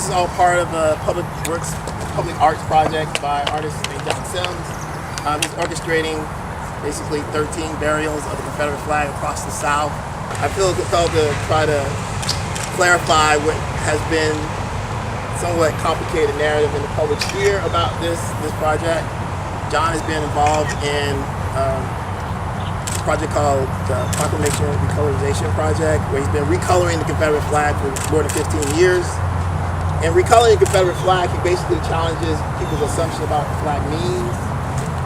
This is all part of a public arts project by artist named John Sims. He's orchestrating basically 13 burials of the Confederate flag across the South. I feel compelled to try to clarify what has been somewhat complicated narrative in the public sphere about this project. John has been involved in a project called the Proclamation Recolorization Project, where he's been recoloring the Confederate flag for more than 15 years. And recoloring the Confederate flag, he basically challenges people's assumption about what the flag means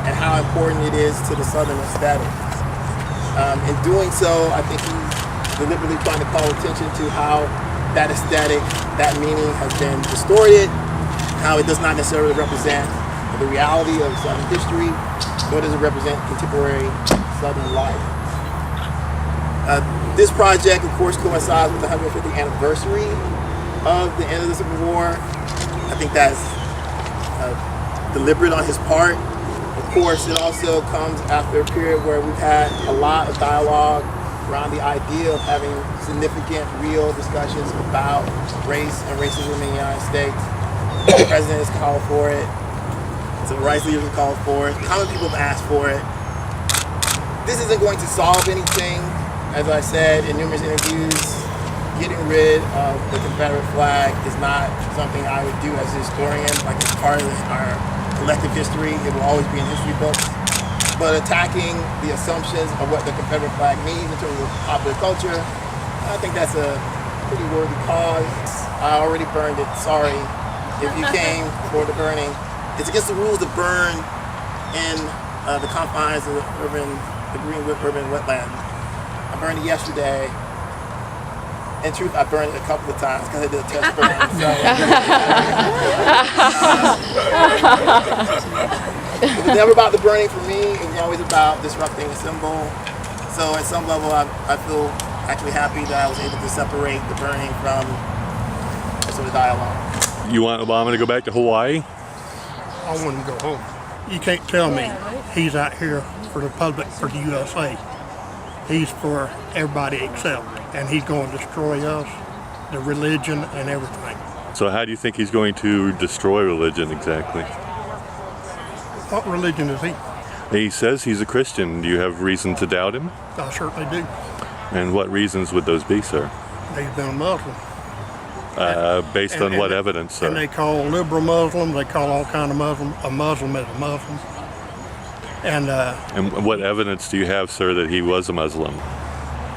and how important it is to the Southern aesthetic. In doing so, I think he's deliberately trying to call attention to how that aesthetic, that meaning has been distorted, how it does not necessarily represent the reality of Southern history, nor does it represent contemporary Southern life. This project, of course, coincides with the 150th anniversary of the end of the Civil War. I think that's deliberate on his part. Of course, it also comes after a period where we've had a lot of dialogue around the idea of having significant, real discussions about race and racism in the United States. The president has called for it. Civil rights leaders have called for it. Common people have asked for it. This isn't going to solve anything. As I said in numerous interviews, getting rid of the Confederate flag is not something I would do as a historian, like it's part of our collective history. It will always be in history books. But attacking the assumptions of what the Confederate flag means in terms of popular culture, I think that's a pretty worthy cause. I already burned it, sorry if you came for the burning. It's against the rules to burn in the confines of the Greenwood urban wetland. I burned it yesterday. In truth, I burned it a couple of times because I did a test burn. It was never about the burning for me. It was always about disrupting a symbol. So at some level, I feel actually happy that I was able to separate the burning from sort of dialogue. You want Obama to go back to Hawaii? I want him to go home. You can't tell me he's out here for the public, for the USA. He's for everybody except, and he's going to destroy us, the religion, and everything. So how do you think he's going to destroy religion exactly? What religion is he? He says he's a Christian. Do you have reason to doubt him? I certainly do. And what reasons would those be, sir? He's been a Muslim. Based on what evidence, sir? And they call liberal Muslims, they call all kind of Muslim is a Muslim. And what evidence do you have, sir, that he was a Muslim?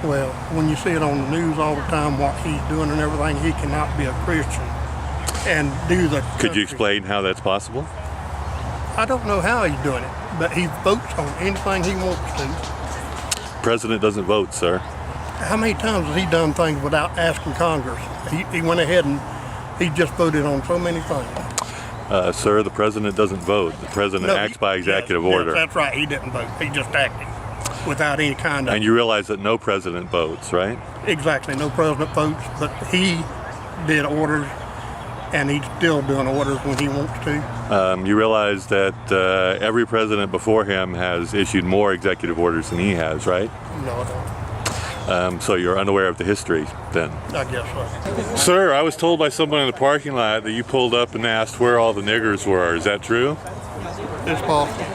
Well, when you see it on the news all the time, what he's doing and everything, he cannot be a Christian and do the country. Could you explain how that's possible? I don't know how he's doing it, but he votes on anything he wants to. President doesn't vote, sir. How many times has he done things without asking Congress? He went ahead and he just voted on so many things. Sir, the president doesn't vote. The president acts by executive order. Yes, that's right. He didn't vote. He just acted without any kind of... And you realize that no president votes, right? Exactly. No president votes, but he did orders, and he's still doing orders when he wants to. You realize that every president before him has issued more executive orders than he has, right? No, I don't. So you're unaware of the history, then? I guess so. Sir, I was told by someone in the parking lot that you pulled up and asked where all the niggers were. Is that true? It's possible.